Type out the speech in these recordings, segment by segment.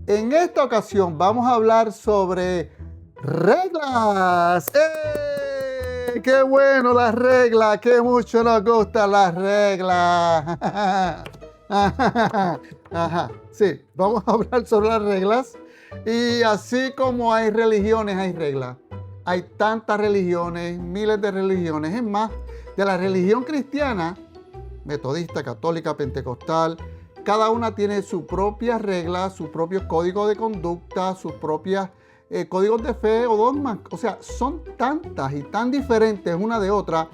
En esta ocasión vamos a hablar sobre reglas. ¡Qué bueno las reglas! ¡Qué mucho nos gustan las reglas! Ajá. Sí, vamos a hablar sobre las reglas. Y así como hay religiones, hay reglas. Hay tantas religiones, miles de religiones. Es más, de la religión cristiana, metodista, católica, pentecostal, cada una tiene su propia regla, su propio código de conducta, sus propias códigos de fe o dogmas. O sea, son tantas y tan diferentes una de otra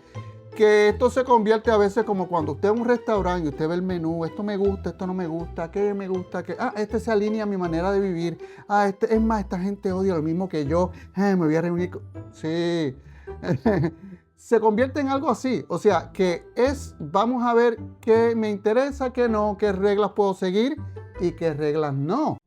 que esto se convierte a veces como cuando usted va a un restaurante y usted ve el menú, esto me gusta, esto no me gusta, qué me gusta, qué, este se alinea a mi manera de vivir, es más, esta gente odia lo mismo que yo, me voy a reunir con... Sí, se convierte en algo así, o sea, que vamos a ver qué me interesa, qué no, qué reglas puedo seguir y qué reglas no.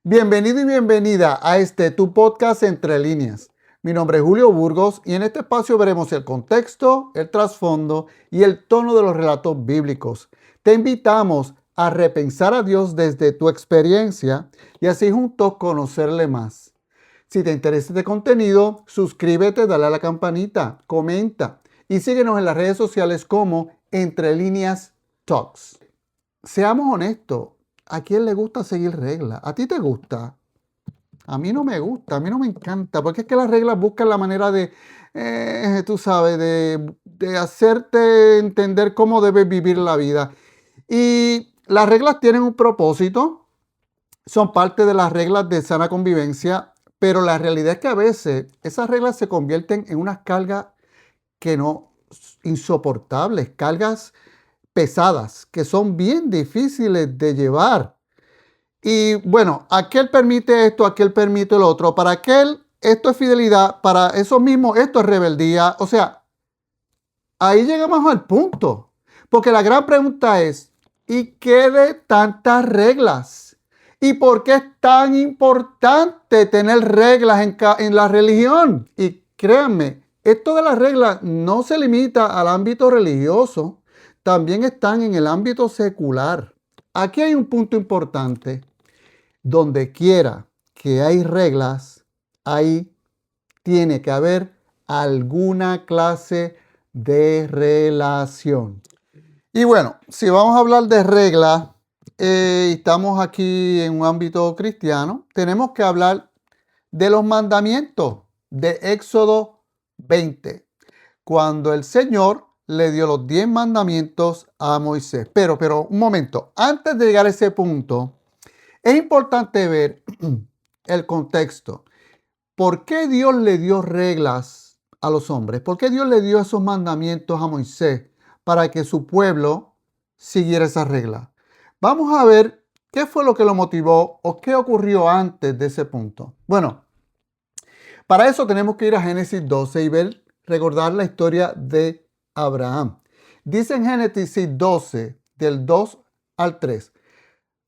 Bienvenido y bienvenida a tu podcast Entre Líneas. Mi nombre es Julio Burgos y en este espacio veremos el contexto, el trasfondo y el tono de los relatos bíblicos. Te invitamos a repensar a Dios desde tu experiencia y así juntos conocerle más. Si te interesa este contenido, suscríbete, dale a la campanita, comenta y síguenos en las redes sociales como Entre Líneas Talks. Seamos honestos, ¿a quién le gusta seguir reglas? ¿A ti te gusta? A mí no me gusta, a mí no me encanta, porque es que las reglas buscan la manera de, tú sabes, de hacerte entender cómo debes vivir la vida. Y las reglas tienen un propósito, son parte de las reglas de sana convivencia, pero la realidad es que a veces esas reglas se convierten en unas cargas que no, insoportables, cargas pesadas, que son bien difíciles de llevar. Y bueno, aquel permite esto, aquel permite el otro. Para aquel, esto es fidelidad. Para esos mismos, esto es rebeldía. O sea, ahí llegamos al punto. Porque la gran pregunta es, ¿y qué de tantas reglas? ¿Y por qué es tan importante tener reglas en la religión? Y créanme, esto de las reglas no se limita al ámbito religioso. También están en el ámbito secular. Aquí hay un punto importante. Donde quiera que hay reglas, ahí tiene que haber alguna clase de relación. Y bueno, si vamos a hablar de reglas, estamos aquí en un ámbito cristiano, tenemos que hablar de los mandamientos de Éxodo 20, cuando el Señor le dio los 10 mandamientos a Moisés. Pero un momento, antes de llegar a ese punto, es importante ver el contexto. ¿Por qué Dios le dio reglas a los hombres? ¿Por qué Dios le dio esos mandamientos a Moisés para que su pueblo siguiera esas reglas? Vamos a ver qué fue lo que lo motivó o qué ocurrió antes de ese punto. Bueno, para eso tenemos que ir a Génesis 12 y recordar la historia de Abraham. Dice en Génesis 12, del 2 al 3.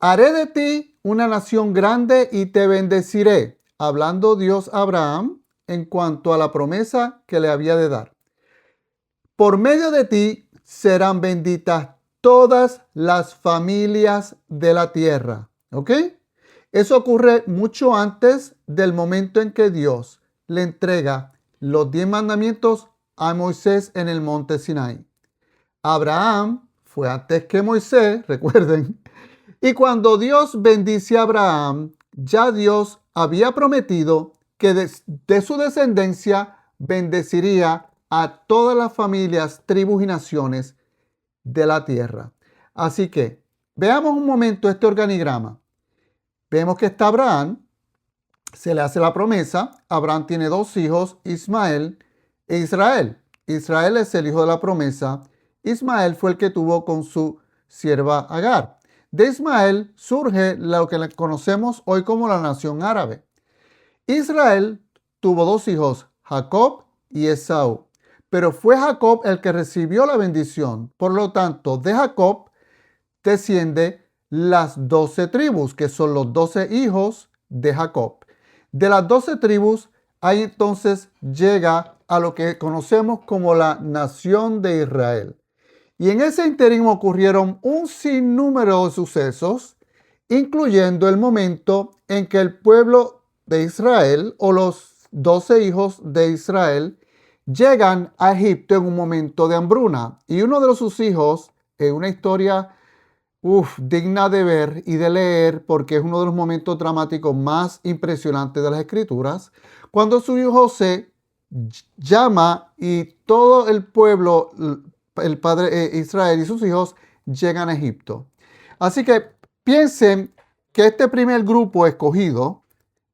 Haré de ti una nación grande y te bendeciré, hablando Dios a Abraham en cuanto a la promesa que le había de dar. Por medio de ti serán benditas todas las familias de la tierra. ¿Ok? Eso ocurre mucho antes del momento en que Dios le entrega los 10 mandamientos a Moisés en el monte Sinai. Abraham fue antes que Moisés, recuerden. Y cuando Dios bendice a Abraham, ya Dios había prometido que de su descendencia bendeciría a todas las familias, tribus y naciones de la tierra. Así que veamos un momento este organigrama. Vemos que está Abraham, se le hace la promesa. Abraham tiene 2 hijos, Ismael e Israel. Israel es el hijo de la promesa. Ismael fue el que tuvo con su sierva Agar. De Ismael surge lo que conocemos hoy como la nación árabe. Israel tuvo 2 hijos, Jacob y Esaú, pero fue Jacob el que recibió la bendición. Por lo tanto, de Jacob desciende las 12 tribus, que son los 12 hijos de Jacob. De las 12 tribus, ahí entonces llega a lo que conocemos como la nación de Israel. Y en ese interín ocurrieron un sinnúmero de sucesos incluyendo el momento en que el pueblo de Israel o los 12 hijos de Israel llegan a Egipto en un momento de hambruna. Y uno de sus hijos, en una historia digna de ver y de leer, porque es uno de los momentos dramáticos más impresionantes de las Escrituras, cuando su hijo José llama y todo el pueblo, el padre Israel y sus hijos llegan a Egipto. Así que piensen que este primer grupo escogido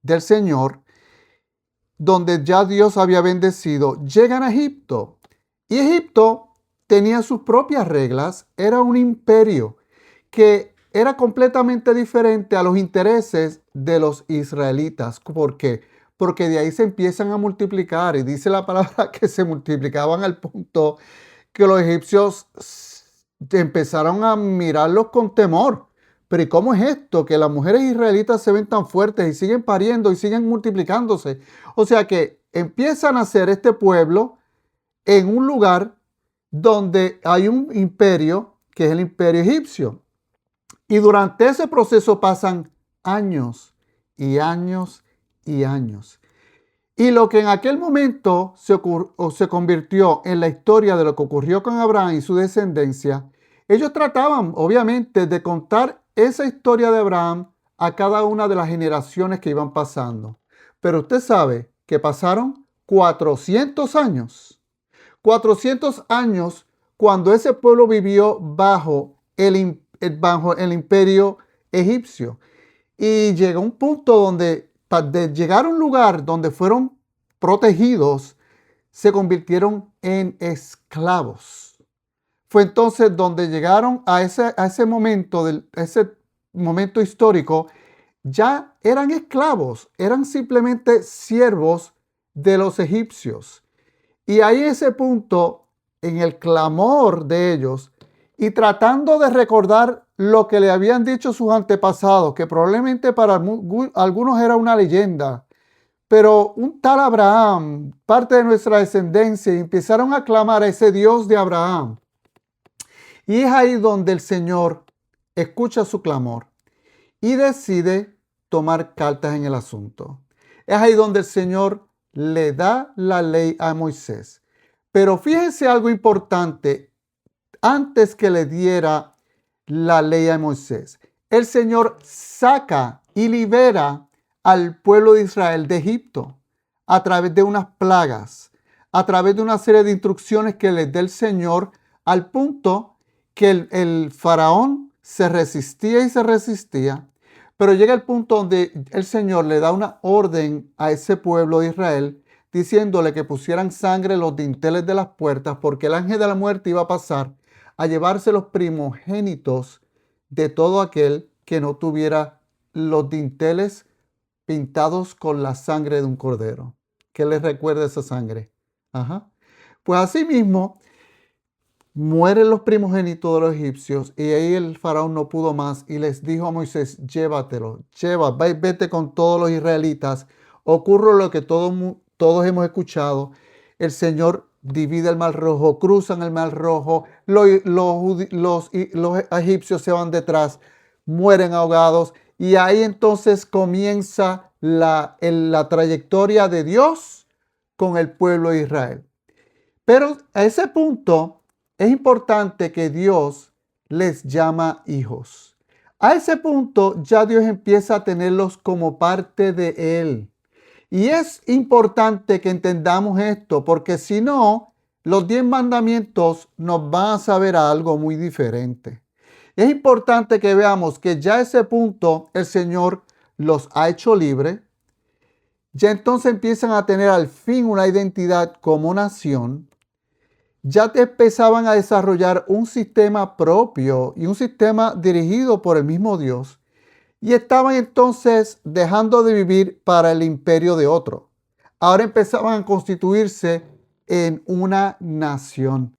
del Señor, donde ya Dios había bendecido, llegan a Egipto. Y Egipto tenía sus propias reglas, era un imperio que era completamente diferente a los intereses de los israelitas. ¿Por qué? Porque de ahí se empiezan a multiplicar y dice la palabra que se multiplicaban al punto que los egipcios empezaron a mirarlos con temor. Pero ¿y cómo es esto? Que las mujeres israelitas se ven tan fuertes y siguen pariendo y siguen multiplicándose. O sea que empiezan a ser este pueblo en un lugar donde hay un imperio que es el imperio egipcio. Y durante ese proceso pasan años y años y años. Y lo que en aquel momento se convirtió en la historia de lo que ocurrió con Abraham y su descendencia, ellos trataban, obviamente, de contar esa historia de Abraham a cada una de las generaciones que iban pasando. Pero usted sabe que pasaron 400 años. 400 años cuando ese pueblo vivió bajo el imperio egipcio. Y llegó un punto donde, de llegar a un lugar donde fueron protegidos, se convirtieron en esclavos. Fue entonces donde llegaron a ese momento, ese momento histórico, ya eran esclavos, eran simplemente siervos de los egipcios. Y ahí ese punto, en el clamor de ellos y tratando de recordar lo que le habían dicho sus antepasados, que probablemente para algunos era una leyenda, pero un tal Abraham, parte de nuestra descendencia, y empezaron a clamar a ese Dios de Abraham. Y es ahí donde el Señor escucha su clamor y decide tomar cartas en el asunto. Es ahí donde el Señor le da la ley a Moisés. Pero fíjense algo importante, antes que le diera la ley a Moisés, el Señor saca y libera al pueblo de Israel de Egipto a través de unas plagas, a través de una serie de instrucciones que les da el Señor, al punto que el faraón se resistía y se resistía, pero llega el punto donde el Señor le da una orden a ese pueblo de Israel, diciéndole que pusieran sangre en los dinteles de las puertas, porque el ángel de la muerte iba a pasar a llevarse los primogénitos de todo aquel que no tuviera los dinteles pintados con la sangre de un cordero. ¿Qué les recuerda esa sangre? Ajá. Pues así mismo mueren los primogénitos de los egipcios y ahí el faraón no pudo más y les dijo a Moisés: llévatelo, vete con todos los israelitas. Ocurre lo que todos hemos escuchado. El Señor divide el Mar Rojo, cruzan el Mar Rojo, los egipcios se van detrás, mueren ahogados y ahí entonces comienza la trayectoria de Dios con el pueblo de Israel. Pero a ese punto es importante que Dios les llama hijos. A ese punto ya Dios empieza a tenerlos como parte de Él. Y es importante que entendamos esto, porque si no, los 10 mandamientos nos van a saber a algo muy diferente. Es importante que veamos que ya a ese punto el Señor los ha hecho libres. Ya entonces empiezan a tener al fin una identidad como nación. Ya empezaban a desarrollar un sistema propio y un sistema dirigido por el mismo Dios. Y estaban entonces dejando de vivir para el imperio de otro. Ahora empezaban a constituirse en una nación.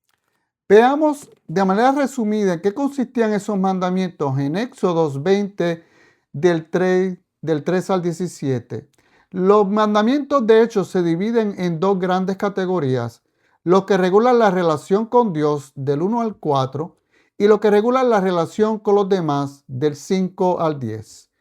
Veamos de manera resumida en qué consistían esos mandamientos en Éxodo 20 del 3 al 17. Los mandamientos de hecho se dividen en dos grandes categorías: los que regulan la relación con Dios del 1 al 4 y lo que regula la relación con los demás del 5 al 10.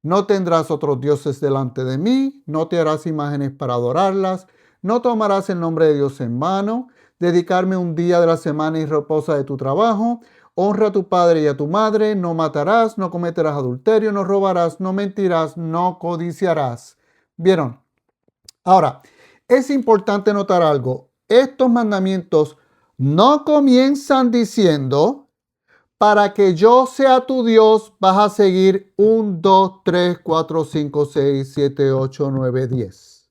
No tendrás otros dioses delante de mí, no te harás imágenes para adorarlas, no tomarás el nombre de Dios en vano, dedicarme un día de la semana y reposa de tu trabajo, honra a tu padre y a tu madre, no matarás, no cometerás adulterio, no robarás, no mentirás, no codiciarás. ¿Vieron? Ahora, es importante notar algo. Estos mandamientos no comienzan diciendo, para que yo sea tu Dios, vas a seguir 1, 2, 3, 4, 5, 6, 7, 8, 9, 10.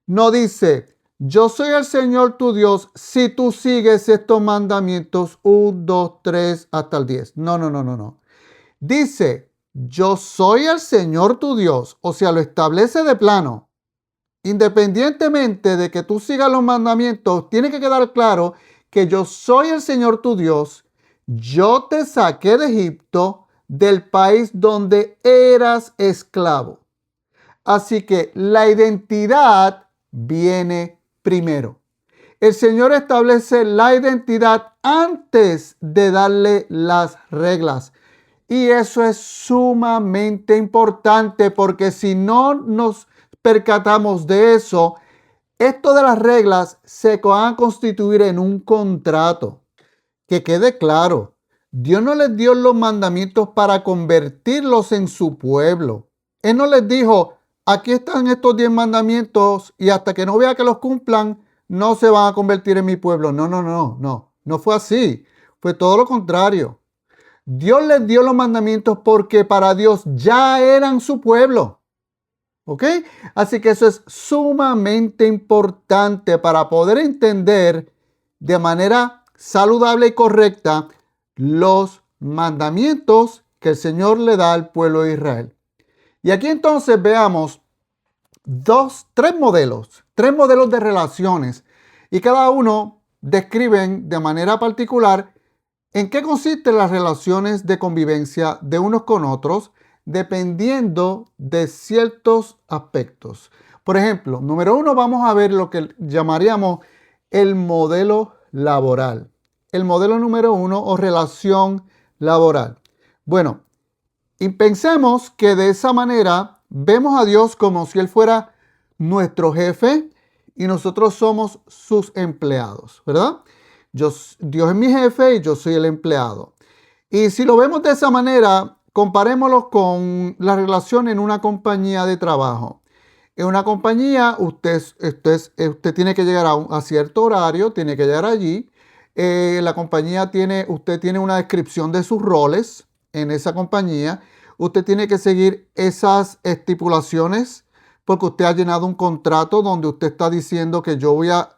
No dice, yo soy el Señor tu Dios si tú sigues estos mandamientos 1, 2, 3 hasta el 10. No, no, no, no, no. Dice, yo soy el Señor tu Dios. O sea, lo establece de plano. Independientemente de que tú sigas los mandamientos, tiene que quedar claro que yo soy el Señor tu Dios. Yo te saqué de Egipto, del país donde eras esclavo. Así que la identidad viene primero. El Señor establece la identidad antes de darle las reglas. Y eso es sumamente importante porque si no nos percatamos de eso, esto de las reglas se van a constituir en un contrato. Que quede claro, Dios no les dio los mandamientos para convertirlos en su pueblo. Él no les dijo, aquí están estos 10 mandamientos y hasta que no vea que los cumplan, no se van a convertir en mi pueblo. No, no, no, no. No fue así. Fue todo lo contrario. Dios les dio los mandamientos porque para Dios ya eran su pueblo. ¿Ok? Así que eso es sumamente importante para poder entender de manera saludable y correcta los mandamientos que el Señor le da al pueblo de Israel. Y aquí entonces veamos tres modelos de relaciones y cada uno describen de manera particular en qué consisten las relaciones de convivencia de unos con otros dependiendo de ciertos aspectos. Por ejemplo, número 1, vamos a ver lo que llamaríamos el modelo laboral. El modelo número 1 o relación laboral. Bueno, y pensemos que de esa manera vemos a Dios como si Él fuera nuestro jefe y nosotros somos sus empleados, ¿verdad? Dios es mi jefe y yo soy el empleado. Y si lo vemos de esa manera, comparémoslo con la relación en una compañía de trabajo. En una compañía, usted tiene que llegar a cierto horario, tiene que llegar allí. La compañía usted tiene una descripción de sus roles en esa compañía. Usted tiene que seguir esas estipulaciones porque usted ha llenado un contrato donde usted está diciendo que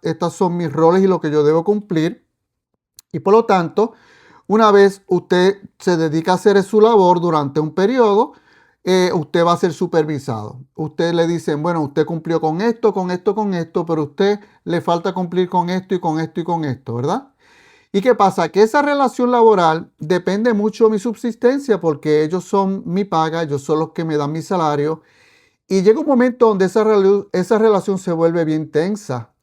estos son mis roles y lo que yo debo cumplir. Y por lo tanto, una vez usted se dedica a hacer su labor durante un periodo, usted va a ser supervisado. Usted le dicen, bueno, usted cumplió con esto, con esto, con esto, pero usted le falta cumplir con esto y con esto y con esto, ¿verdad? ¿Y qué pasa? Que esa relación laboral depende mucho de mi subsistencia porque ellos son mi paga, ellos son los que me dan mi salario. Y llega un momento donde esa relación se vuelve bien tensa.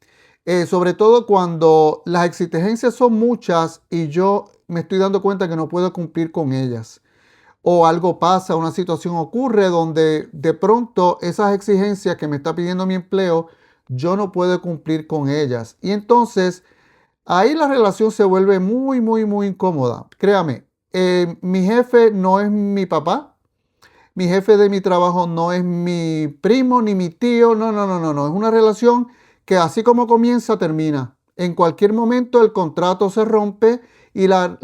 Sobre todo cuando las exigencias son muchas y yo me estoy dando cuenta que no puedo cumplir con ellas. O algo pasa, una situación ocurre donde de pronto esas exigencias que me está pidiendo mi empleo, yo no puedo cumplir con ellas. Y entonces ahí la relación se vuelve muy, muy, muy incómoda. Créame, mi jefe no es mi papá. Mi jefe de mi trabajo no es mi primo ni mi tío. No, no, no, no, no. Es una relación que así como comienza, termina. En cualquier momento el contrato se rompe y la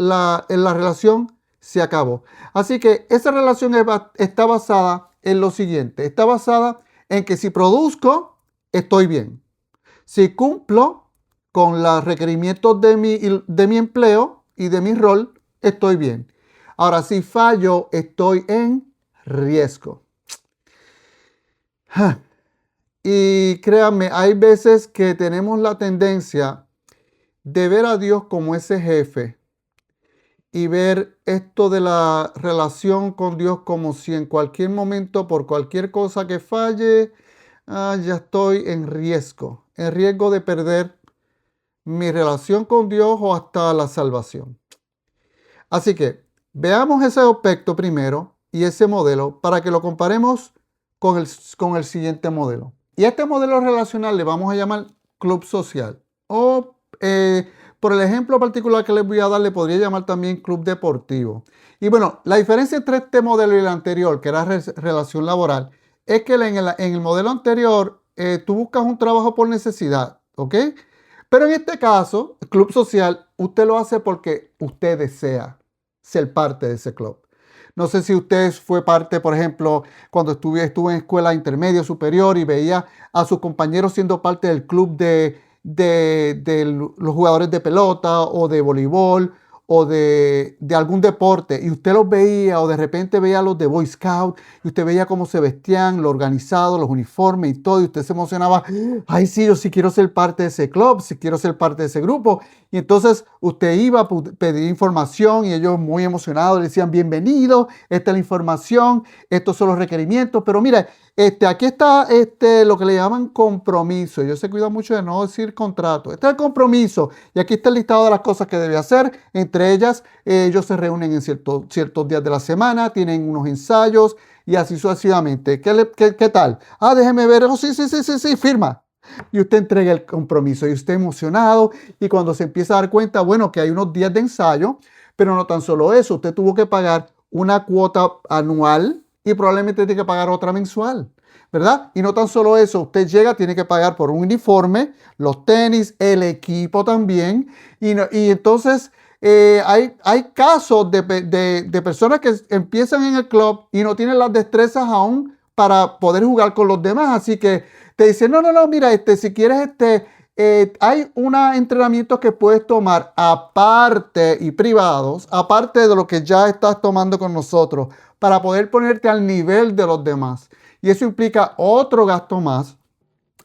relación se acabó. Así que esa relación está basada en lo siguiente. Está basada en que si produzco, estoy bien. Si cumplo con los requerimientos de mi empleo y de mi rol, estoy bien. Ahora, si fallo, estoy en riesgo. Y créanme, hay veces que tenemos la tendencia de ver a Dios como ese jefe y ver esto de la relación con Dios como si en cualquier momento, por cualquier cosa que falle, ya estoy en riesgo de perder mi relación con Dios o hasta la salvación. Así que veamos ese aspecto primero y ese modelo para que lo comparemos con el siguiente modelo. Y a este modelo relacional le vamos a llamar club social. O por el ejemplo particular que les voy a dar, le podría llamar también club deportivo. Y bueno, la diferencia entre este modelo y el anterior, que era relación laboral, es que en el modelo anterior tú buscas un trabajo por necesidad, ¿ok? Pero en este caso, el club social, usted lo hace porque usted desea ser parte de ese club. No sé si usted fue parte, por ejemplo, cuando estuvo en escuela intermedia superior y veía a sus compañeros siendo parte del club de los jugadores de pelota o de voleibol o de algún deporte, y usted los veía, o de repente veía a los de Boy Scout y usted veía cómo se vestían, lo organizado, los uniformes y todo, y usted se emocionaba. Ay, sí, yo sí quiero ser parte de ese club, sí quiero ser parte de ese grupo. Y entonces usted iba a pedir información y ellos muy emocionados le decían: bienvenido, esta es la información, estos son los requerimientos. Pero mira, aquí está lo que le llaman compromiso. Ellos se cuidan mucho de no decir contrato. Este es el compromiso. Y aquí está el listado de las cosas que debe hacer. Entre ellas, ellos se reúnen en ciertos días de la semana, tienen unos ensayos y así sucesivamente. ¿Qué tal? Ah, déjeme ver. Oh, sí, sí, sí, sí, sí, firma. Y usted entrega el compromiso y usted emocionado, y cuando se empieza a dar cuenta, bueno, que hay unos días de ensayo, pero no tan solo eso, usted tuvo que pagar una cuota anual y probablemente tiene que pagar otra mensual, ¿verdad? Y no tan solo eso, usted llega, tiene que pagar por un uniforme, los tenis, el equipo también, y entonces hay casos de personas que empiezan en el club y no tienen las destrezas aún para poder jugar con los demás, así que te dicen: no, mira, si quieres, hay unos entrenamientos que puedes tomar aparte y privados, aparte de lo que ya estás tomando con nosotros, para poder ponerte al nivel de los demás. Y eso implica otro gasto más.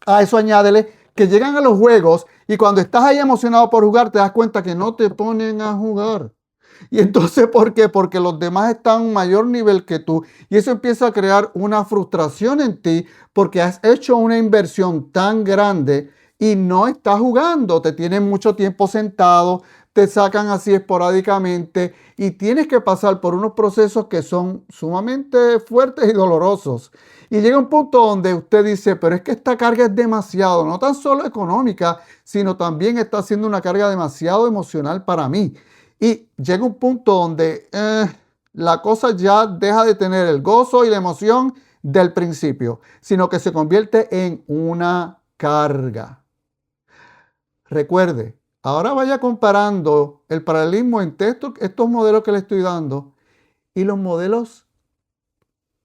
A eso añádele que llegan a los juegos y cuando estás ahí emocionado por jugar, te das cuenta que no te ponen a jugar. Y entonces, ¿por qué? Porque los demás están a un mayor nivel que tú. Y eso empieza a crear una frustración en ti porque has hecho una inversión tan grande y no estás jugando. Te tienen mucho tiempo sentado, te sacan así esporádicamente y tienes que pasar por unos procesos que son sumamente fuertes y dolorosos. Y llega un punto donde usted dice: pero es que esta carga es demasiado, no tan solo económica, sino también está siendo una carga demasiado emocional para mí. Y llega un punto donde la cosa ya deja de tener el gozo y la emoción del principio, sino que se convierte en una carga. Recuerde, ahora vaya comparando el paralelismo entre estos modelos que le estoy dando y los modelos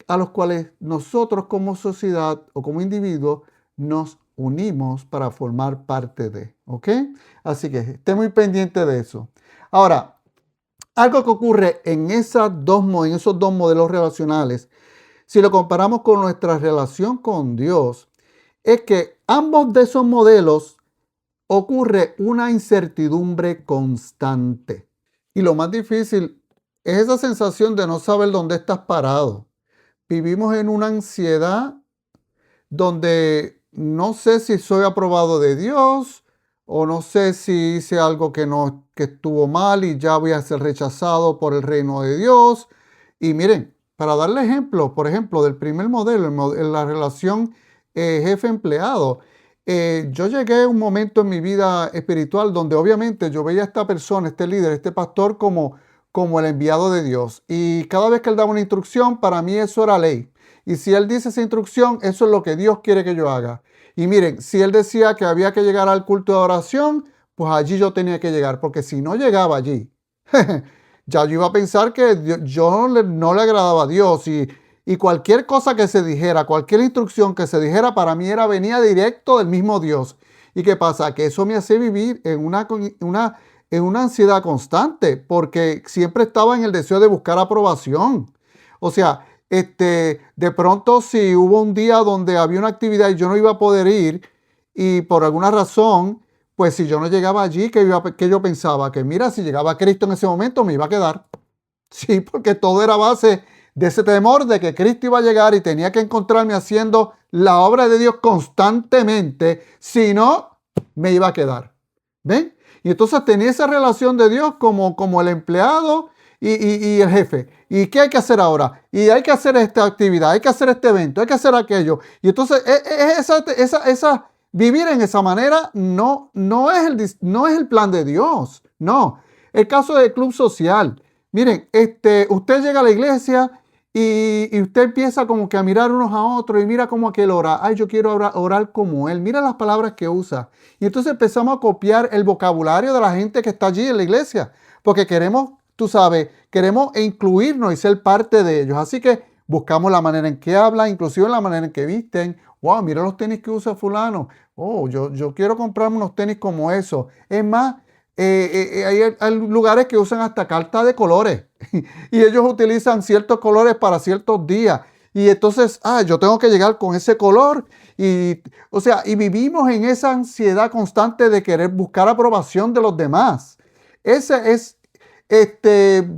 a los cuales nosotros como sociedad o como individuos nos unimos para formar parte de, ¿ok? Así que esté muy pendiente de eso. Ahora, algo que ocurre en esos dos modelos relacionales, si lo comparamos con nuestra relación con Dios, es que ambos de esos modelos ocurre una incertidumbre constante. Y lo más difícil es esa sensación de no saber dónde estás parado. Vivimos en una ansiedad donde no sé si soy aprobado de Dios o no sé si hice algo que estuvo mal y ya voy a ser rechazado por el reino de Dios. Y miren, para darle ejemplo, por ejemplo, del primer modelo, en la relación jefe-empleado, yo llegué a un momento en mi vida espiritual donde obviamente yo veía a esta persona, este líder, este pastor como el enviado de Dios. Y cada vez que él daba una instrucción, para mí eso era ley. Y si él dice esa instrucción, eso es lo que Dios quiere que yo haga. Y miren, si él decía que había que llegar al culto de oración, pues allí yo tenía que llegar, porque si no llegaba allí, ya yo iba a pensar que yo no le agradaba a Dios. Y cualquier cosa que se dijera, cualquier instrucción que se dijera, para mí venía directo del mismo Dios. ¿Y qué pasa? Que eso me hace vivir en una ansiedad constante, porque siempre estaba en el deseo de buscar aprobación. O sea, de pronto si hubo un día donde había una actividad y yo no iba a poder ir y por alguna razón, pues si yo no llegaba allí, que yo pensaba que mira, si llegaba Cristo en ese momento me iba a quedar. Sí, porque todo era base de ese temor de que Cristo iba a llegar y tenía que encontrarme haciendo la obra de Dios constantemente, si no, me iba a quedar. ¿Ven? Y entonces tenía esa relación de Dios como el empleado y el jefe. ¿Y qué hay que hacer ahora? Y hay que hacer esta actividad, hay que hacer este evento, hay que hacer aquello. Y entonces vivir en esa manera no es el plan de Dios. No. El caso del club social. Miren, usted llega a la iglesia y usted empieza como que a mirar unos a otros y mira cómo aquel ora. Ay, yo quiero orar como él. Mira las palabras que usa. Y entonces empezamos a copiar el vocabulario de la gente que está allí en la iglesia. Porque queremos, tú sabes, queremos incluirnos y ser parte de ellos. Así que buscamos la manera en que hablan, inclusive la manera en que visten. Wow, mira los tenis que usa fulano. Oh, yo quiero comprarme unos tenis como esos. Es más, hay lugares que usan hasta cartas de colores y ellos utilizan ciertos colores para ciertos días. Y entonces, yo tengo que llegar con ese color. Y vivimos en esa ansiedad constante de querer buscar aprobación de los demás. Ese es,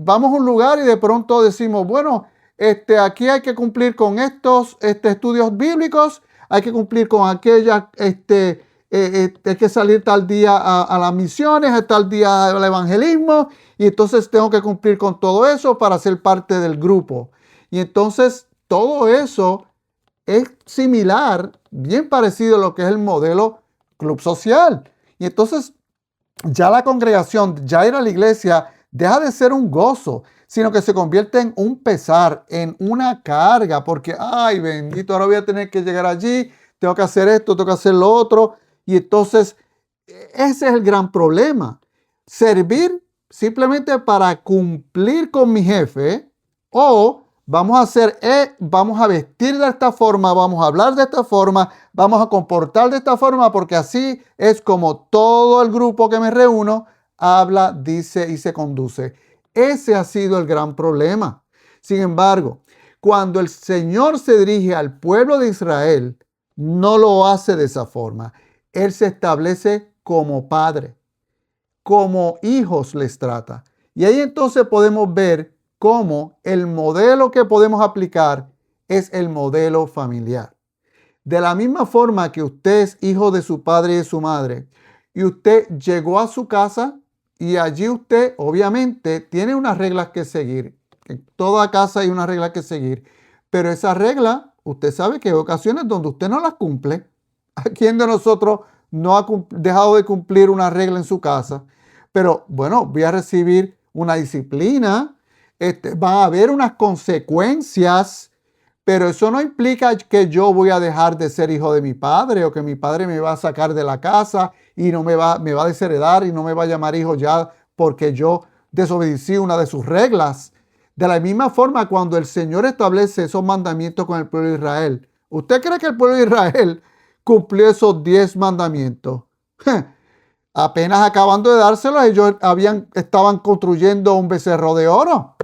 vamos a un lugar y de pronto decimos, bueno, aquí hay que cumplir con estos estudios bíblicos, hay que cumplir con aquellas, hay que salir tal día a las misiones, tal día al evangelismo, y entonces tengo que cumplir con todo eso para ser parte del grupo. Y entonces todo eso es similar, bien parecido a lo que es el modelo club social. Y entonces ya la congregación, ya ir a la iglesia, deja de ser un gozo, sino que se convierte en un pesar, en una carga, porque, ay, bendito, ahora voy a tener que llegar allí, tengo que hacer esto, tengo que hacer lo otro. Y entonces, ese es el gran problema. Servir simplemente para cumplir con mi jefe, o vamos a vestir de esta forma, vamos a hablar de esta forma, vamos a comportar de esta forma, porque así es como todo el grupo que me reúno habla, dice y se conduce. Ese ha sido el gran problema. Sin embargo, cuando el Señor se dirige al pueblo de Israel, no lo hace de esa forma. Él se establece como padre, como hijos les trata. Y ahí entonces podemos ver cómo el modelo que podemos aplicar es el modelo familiar. De la misma forma que usted es hijo de su padre y de su madre, y usted llegó a su casa y allí usted obviamente tiene unas reglas que seguir. En toda casa hay una regla que seguir, pero esa regla, usted sabe que hay ocasiones donde usted no las cumple. ¿A quién de nosotros no ha dejado de cumplir una regla en su casa? Pero bueno, voy a recibir una disciplina, van a haber unas consecuencias, pero eso no implica que yo voy a dejar de ser hijo de mi padre o que mi padre me va a sacar de la casa y me va a desheredar y no me va a llamar hijo ya porque yo desobedecí una de sus reglas. De la misma forma, cuando el Señor establece esos mandamientos con el pueblo de Israel, ¿usted cree que el pueblo de Israel cumplió esos 10 mandamientos? Apenas acabando de dárselos, ellos estaban construyendo un becerro de oro.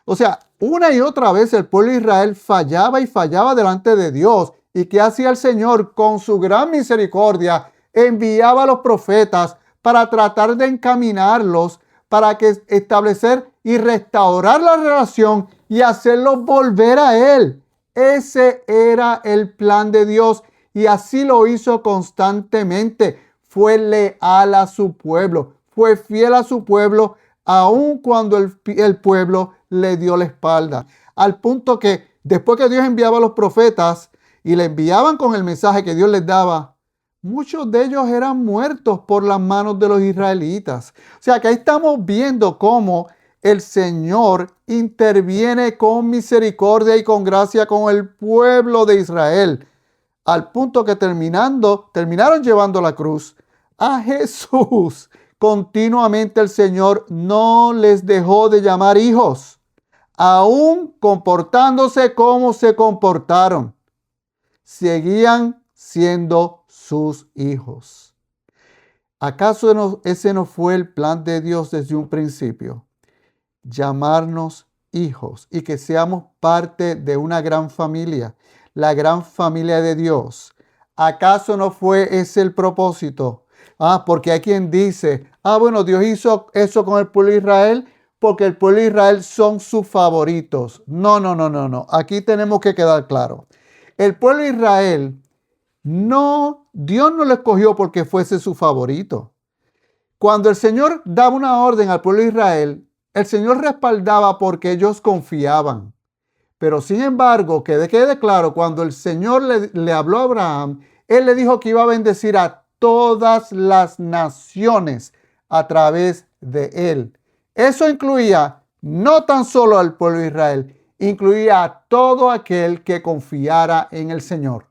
O sea, una y otra vez el pueblo de Israel fallaba y fallaba delante de Dios. ¿Y qué hacía el Señor? Con su gran misericordia, enviaba a los profetas para tratar de encaminarlos, para que establecer y restaurar la relación y hacerlos volver a Él. Ese era el plan de Dios y así lo hizo constantemente. Fue leal a su pueblo, fue fiel a su pueblo, aun cuando el pueblo le dio la espalda. Al punto que después que Dios enviaba a los profetas y le enviaban con el mensaje que Dios les daba, muchos de ellos eran muertos por las manos de los israelitas. O sea que ahí estamos viendo cómo el Señor interviene con misericordia y con gracia con el pueblo de Israel. Al punto que terminaron llevando la cruz a Jesús. Continuamente el Señor no les dejó de llamar hijos, aún comportándose como se comportaron. Seguían siendo sus hijos. ¿Acaso ese no fue el plan de Dios desde un principio? Llamarnos hijos y que seamos parte de una gran familia, la gran familia de Dios. ¿Acaso no fue ese el propósito? Porque hay quien dice, bueno, Dios hizo eso con el pueblo de Israel porque el pueblo de Israel son sus favoritos. No. Aquí tenemos que quedar claro. El pueblo de Israel, Dios no lo escogió porque fuese su favorito. Cuando el Señor daba una orden al pueblo de Israel, El Señor respaldaba porque ellos confiaban. Pero sin embargo, que quede claro, cuando el Señor le habló a Abraham, Él le dijo que iba a bendecir a todas las naciones a través de él. Eso incluía no tan solo al pueblo de Israel, incluía a todo aquel que confiara en el Señor.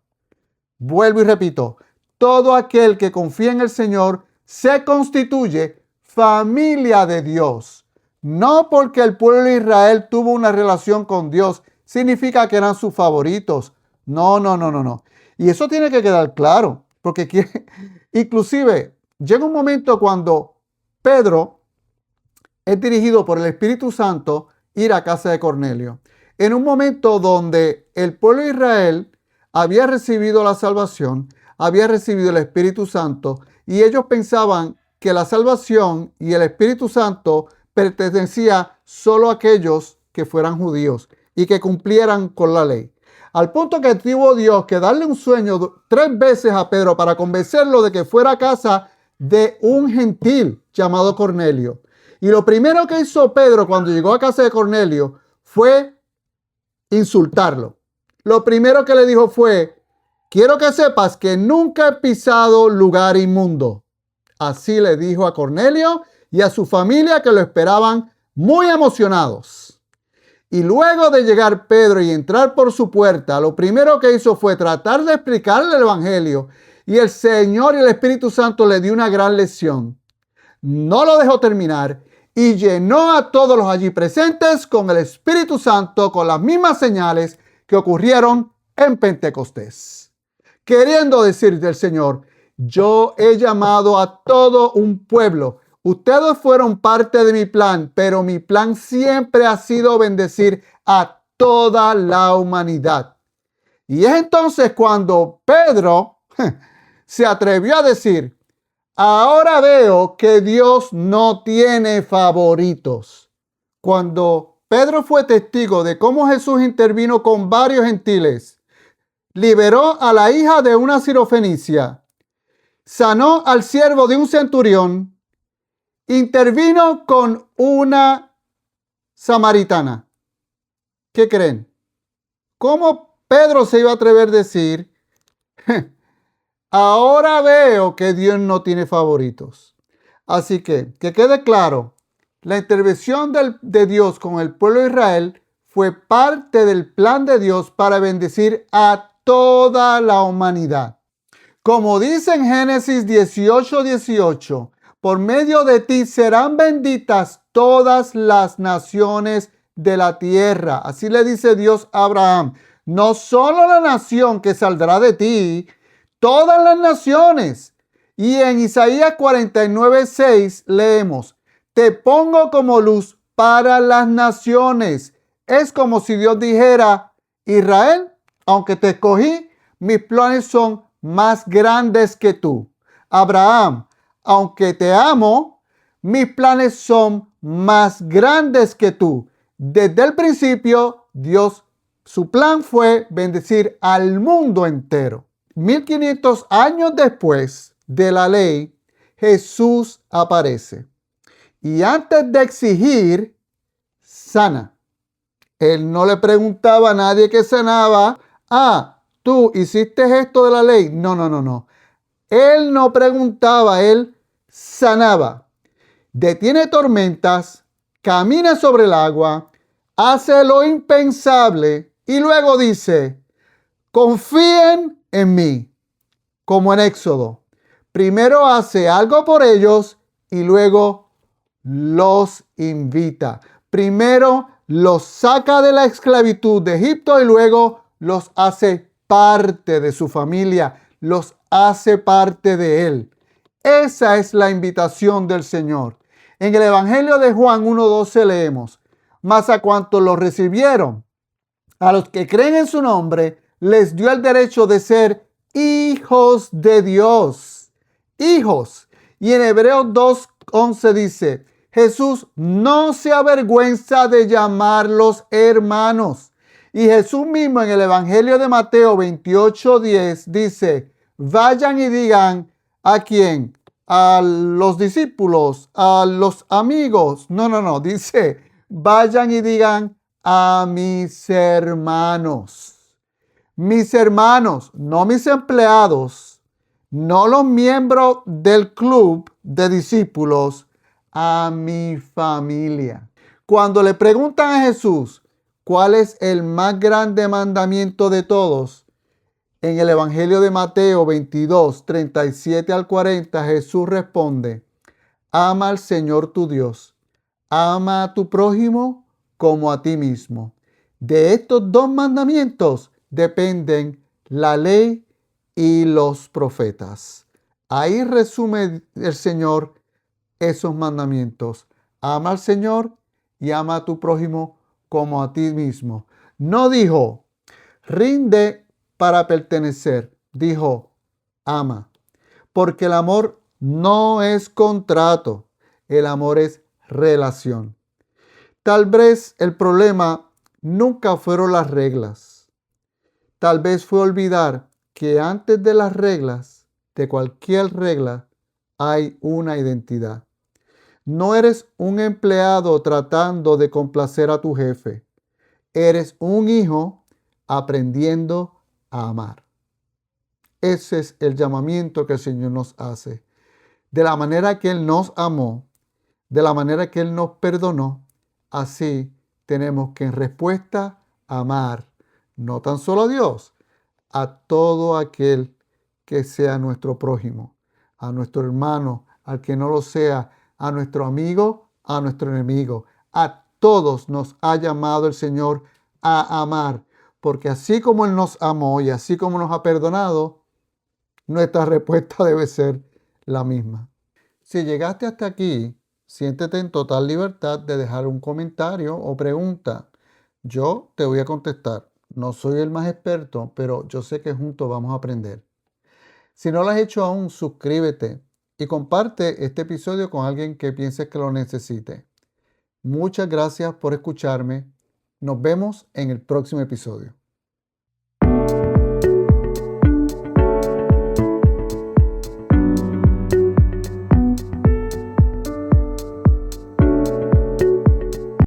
Vuelvo y repito, todo aquel que confía en el Señor se constituye familia de Dios. No porque el pueblo de Israel tuvo una relación con Dios, significa que eran sus favoritos. No. Y eso tiene que quedar claro, porque inclusive llega un momento cuando Pedro es dirigido por el Espíritu Santo ir a casa de Cornelio. En un momento donde el pueblo de Israel había recibido la salvación, había recibido el Espíritu Santo, y ellos pensaban que la salvación y el Espíritu Santo pertenecía solo a aquellos que fueran judíos y que cumplieran con la ley. Al punto que tuvo Dios que darle un sueño 3 veces a Pedro para convencerlo de que fuera a casa de un gentil llamado Cornelio. Y lo primero que hizo Pedro cuando llegó a casa de Cornelio fue insultarlo. Lo primero que le dijo fue: quiero que sepas que nunca he pisado lugar inmundo. Así le dijo a Cornelio y a su familia, que lo esperaban muy emocionados. Y luego de llegar Pedro y entrar por su puerta, lo primero que hizo fue tratar de explicarle el evangelio. Y el Señor y el Espíritu Santo le dio una gran lección. No lo dejó terminar y llenó a todos los allí presentes con el Espíritu Santo, con las mismas señales que ocurrieron en Pentecostés. Queriendo decir del Señor: yo he llamado a todo un pueblo. Ustedes fueron parte de mi plan, pero mi plan siempre ha sido bendecir a toda la humanidad. Y es entonces cuando Pedro se atrevió a decir: ahora veo que Dios no tiene favoritos. Cuando Pedro fue testigo de cómo Jesús intervino con varios gentiles, liberó a la hija de una sirofenicia, sanó al siervo de un centurión, intervino con una samaritana. ¿Qué creen? ¿Cómo Pedro se iba a atrever a decir: ahora veo que Dios no tiene favoritos? Así que quede claro, la intervención de Dios con el pueblo de Israel fue parte del plan de Dios para bendecir a toda la humanidad. Como dice en Génesis 18:18, por medio de ti serán benditas todas las naciones de la tierra. Así le dice Dios a Abraham: no solo la nación que saldrá de ti, todas las naciones. Y en Isaías 49:6 leemos: te pongo como luz para las naciones. Es como si Dios dijera: Israel, aunque te escogí, mis planes son más grandes que tú. Abraham, aunque te amo, mis planes son más grandes que tú. Desde el principio, Dios, su plan fue bendecir al mundo entero. 1500 años después de la ley, Jesús aparece. Y antes de exigir, sana. Él no le preguntaba a nadie que sanaba: tú hiciste esto de la ley. No. Él no preguntaba, él sanaba. Detiene tormentas, camina sobre el agua, hace lo impensable y luego dice: confíen en mí. Como en Éxodo. Primero hace algo por ellos y luego los invita. Primero los saca de la esclavitud de Egipto y luego los hace parte de su familia, los hace parte de él. Esa es la invitación del Señor. En el Evangelio de Juan 1:12 leemos: mas a cuantos lo recibieron, a los que creen en su nombre, les dio el derecho de ser hijos de Dios. Hijos. Y en Hebreos 2:11 dice: Jesús no se avergüenza de llamarlos hermanos. Y Jesús mismo en el Evangelio de Mateo 28:10 dice: vayan y digan ¿a quién? a los discípulos, a los amigos. No. Dice, vayan y digan a mis hermanos. Mis hermanos, no mis empleados, no los miembros del club de discípulos, a mi familia. Cuando le preguntan a Jesús cuál es el más grande mandamiento de todos, en el Evangelio de Mateo 22, 37 al 40, Jesús responde, ama al Señor tu Dios, ama a tu prójimo como a ti mismo. De estos dos mandamientos dependen la ley y los profetas. Ahí resume el Señor esos mandamientos. Ama al Señor y ama a tu prójimo como a ti mismo. No dijo, rinde para pertenecer. Dijo, ama. Porque el amor no es contrato. El amor es relación. Tal vez el problema nunca fueron las reglas. Tal vez fue olvidar que antes de las reglas, de cualquier regla, hay una identidad. No eres un empleado tratando de complacer a tu jefe. Eres un hijo aprendiendo a amar. Ese es el llamamiento que el Señor nos hace. De la manera que Él nos amó, de la manera que Él nos perdonó, así tenemos que en respuesta amar, no tan solo a Dios, a todo aquel que sea nuestro prójimo, a nuestro hermano, al que no lo sea, a nuestro amigo, a nuestro enemigo. A todos nos ha llamado el Señor a amar, porque así como Él nos amó y así como nos ha perdonado, nuestra respuesta debe ser la misma. Si llegaste hasta aquí, siéntete en total libertad de dejar un comentario o pregunta. Yo te voy a contestar. No soy el más experto, pero yo sé que juntos vamos a aprender. Si no lo has hecho aún, suscríbete y comparte este episodio con alguien que pienses que lo necesite. Muchas gracias por escucharme. Nos vemos en el próximo episodio.